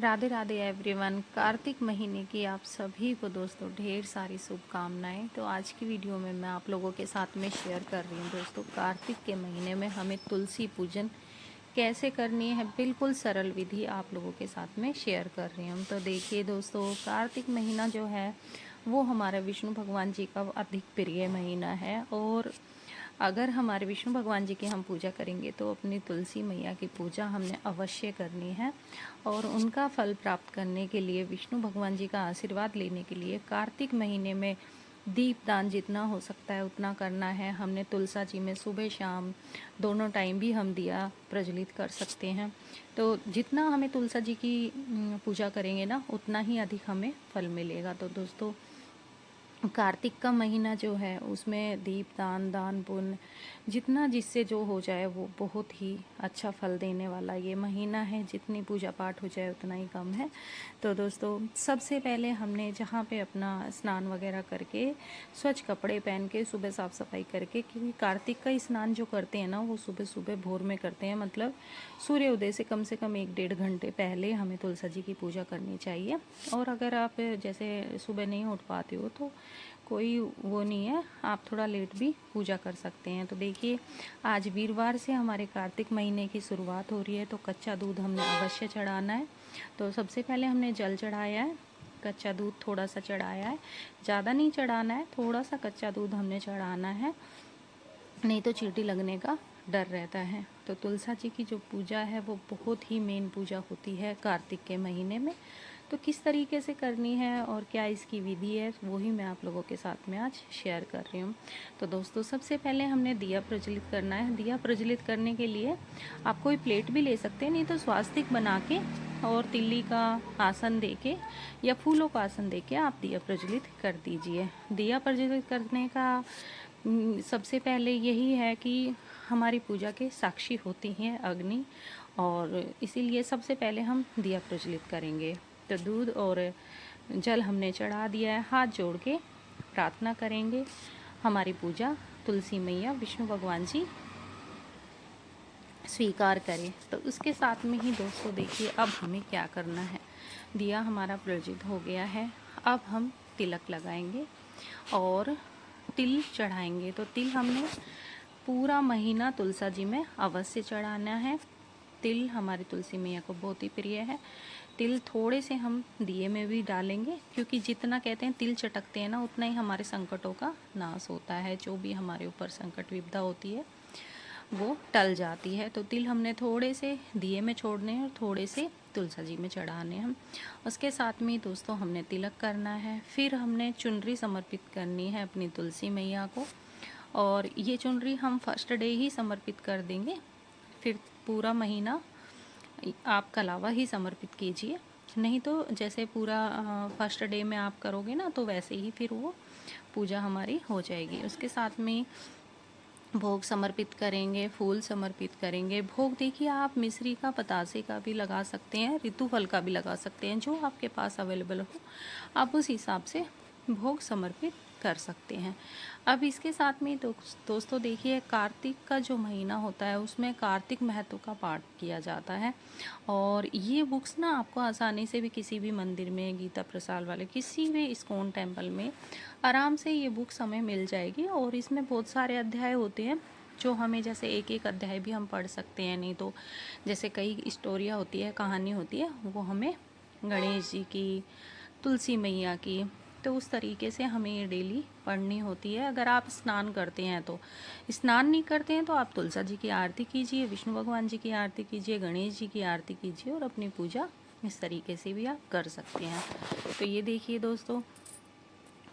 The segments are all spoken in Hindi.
राधे राधे एवरीवन। कार्तिक महीने की आप सभी को दोस्तों ढेर सारी शुभकामनाएं। तो आज की वीडियो में मैं आप लोगों के साथ में शेयर कर रही हूँ दोस्तों, कार्तिक के महीने में हमें तुलसी पूजन कैसे करनी है, बिल्कुल सरल विधि आप लोगों के साथ में शेयर कर रही हूँ। तो देखिए दोस्तों, कार्तिक महीना जो है वो हमारे विष्णु भगवान जी का अधिक प्रिय महीना है। और अगर हमारे विष्णु भगवान जी की हम पूजा करेंगे तो अपनी तुलसी मैया की पूजा हमने अवश्य करनी है। और उनका फल प्राप्त करने के लिए, विष्णु भगवान जी का आशीर्वाद लेने के लिए कार्तिक महीने में दीपदान जितना हो सकता है उतना करना है। हमने तुलसा जी में सुबह शाम दोनों टाइम भी हम दिया प्रज्वलित कर सकते हैं। तो जितना हमें तुलसा जी की पूजा करेंगे ना, उतना ही अधिक हमें फल मिलेगा। तो दोस्तों, कार्तिक का महीना जो है उसमें दीपदान, दान पुण्य जितना जिससे जो हो जाए वो बहुत ही अच्छा फल देने वाला ये महीना है। जितनी पूजा पाठ हो जाए उतना ही कम है। तो दोस्तों, सबसे पहले हमने जहाँ पे अपना स्नान वगैरह करके, स्वच्छ कपड़े पहन के, सुबह साफ़ सफाई करके, क्योंकि कार्तिक का स्नान जो करते हैं ना वो सुबह सुबह भोर में करते हैं, मतलब सूर्योदय से कम 1-1.5 घंटे पहले हमें तुलसा जी की पूजा करनी चाहिए। और अगर आप जैसे सुबह नहीं उठ पाते हो तो कोई वो नहीं है, आप थोड़ा लेट भी पूजा कर सकते हैं। तो देखिए, आज वीरवार से हमारे कार्तिक महीने की शुरुआत हो रही है। तो कच्चा दूध हमने अवश्य चढ़ाना है। तो सबसे पहले हमने जल चढ़ाया है, कच्चा दूध थोड़ा सा चढ़ाया है, ज़्यादा नहीं चढ़ाना है, थोड़ा सा कच्चा दूध हमने चढ़ाना है, नहीं तो चींटी लगने का डर रहता है। तो तुलसा जी की जो पूजा है वो बहुत ही मेन पूजा होती है कार्तिक के महीने में। तो किस तरीके से करनी है और क्या इसकी विधि है, वो ही मैं आप लोगों के साथ में आज शेयर कर रही हूँ। तो दोस्तों, सबसे पहले हमने दिया प्रज्वलित करना है। दिया प्रज्वलित करने के लिए आप कोई प्लेट भी ले सकते हैं, नहीं तो स्वास्तिक बना के और तिल्ली का आसन देके या फूलों का आसन देके आप दिया प्रज्वलित कर दीजिए। दिया प्रज्वलित करने का सबसे पहले यही है कि हमारी पूजा के साक्षी होती हैं अग्नि, और इसीलिए सबसे पहले हम दिया प्रज्वलित करेंगे। तो दूध और जल हमने चढ़ा दिया है, हाथ जोड़ के प्रार्थना करेंगे हमारी पूजा तुलसी मैया विष्णु भगवान जी स्वीकार करें। तो उसके साथ में ही दोस्तों देखिए, अब हमें क्या करना है। दिया हमारा प्रज्वलित हो गया है, अब हम तिलक लगाएंगे और तिल चढ़ाएंगे। तो तिल हमने पूरा महीना तुलसा जी में अवश्य चढ़ाना है। तिल हमारी तुलसी मैया को बहुत ही प्रिय है। तिल थोड़े से हम दिए में भी डालेंगे, क्योंकि जितना कहते हैं तिल चटकते हैं ना, उतना ही हमारे संकटों का नाश होता है। जो भी हमारे ऊपर संकट विपदा होती है वो टल जाती है। तो तिल हमने थोड़े से दिए में छोड़ने हैं और थोड़े से तुलसा जी में चढ़ाने हैं। उसके साथ में दोस्तों हमने तिलक करना है, फिर हमने चुनरी समर्पित करनी है अपनी तुलसी मैया को। और ये चुनरी हम फर्स्ट डे ही समर्पित कर देंगे, फिर पूरा महीना आप कलावा ही समर्पित कीजिए। नहीं तो जैसे पूरा फर्स्ट डे में आप करोगे ना, तो वैसे ही फिर वो पूजा हमारी हो जाएगी। उसके साथ में भोग समर्पित करेंगे, फूल समर्पित करेंगे। भोग देखिए, आप मिश्री का, पतासे का भी लगा सकते हैं, ऋतु फल का भी लगा सकते हैं, जो आपके पास अवेलेबल हो आप उस हिसाब से भोग समर्पित कर सकते हैं। अब इसके साथ में दोस्तों देखिए, कार्तिक का जो महीना होता है उसमें कार्तिक महत्व का पाठ किया जाता है। और ये बुक्स ना आपको आसानी से भी किसी भी मंदिर में, गीता प्रसाद वाले किसी भी इस्कॉन टेम्पल में आराम से ये बुक्स हमें मिल जाएगी। और इसमें बहुत सारे अध्याय होते हैं जो हमें, जैसे एक एक अध्याय भी हम पढ़ सकते हैं, नहीं तो जैसे कई स्टोरियाँ होती है, कहानी होती है, वो हमें गणेश जी की, तुलसी मैया की, तो उस तरीके से हमें ये डेली पढ़नी होती है। अगर आप स्नान करते हैं तो, स्नान नहीं करते हैं तो आप तुलसा जी की आरती कीजिए, विष्णु भगवान जी की आरती कीजिए, गणेश जी की आरती कीजिए, और अपनी पूजा इस तरीके से भी आप कर सकते हैं। तो ये देखिए दोस्तों,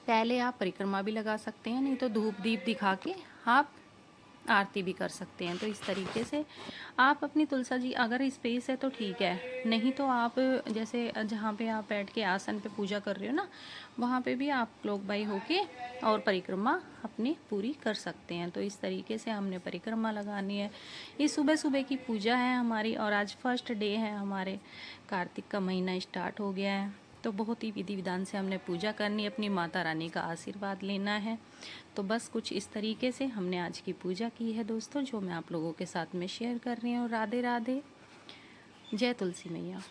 पहले आप परिक्रमा भी लगा सकते हैं, नहीं तो धूप दीप दिखा के आप आरती भी कर सकते हैं। तो इस तरीके से आप अपनी तुलसा जी, अगर स्पेस है तो ठीक है, नहीं तो आप जैसे जहाँ पे आप बैठ के आसन पे पूजा कर रहे हो ना, वहाँ पे भी आप लोग भाई होके और परिक्रमा अपनी पूरी कर सकते हैं। तो इस तरीके से हमने परिक्रमा लगानी है। ये सुबह सुबह की पूजा है हमारी, और आज फर्स्ट डे है हमारे, कार्तिक का महीना स्टार्ट हो गया है। तो बहुत ही विधि विधान से हमने पूजा करनी है, अपनी माता रानी का आशीर्वाद लेना है। तो बस कुछ इस तरीके से हमने आज की पूजा की है दोस्तों, जो मैं आप लोगों के साथ में शेयर कर रही हूँ। राधे राधे, जय तुलसी मैया।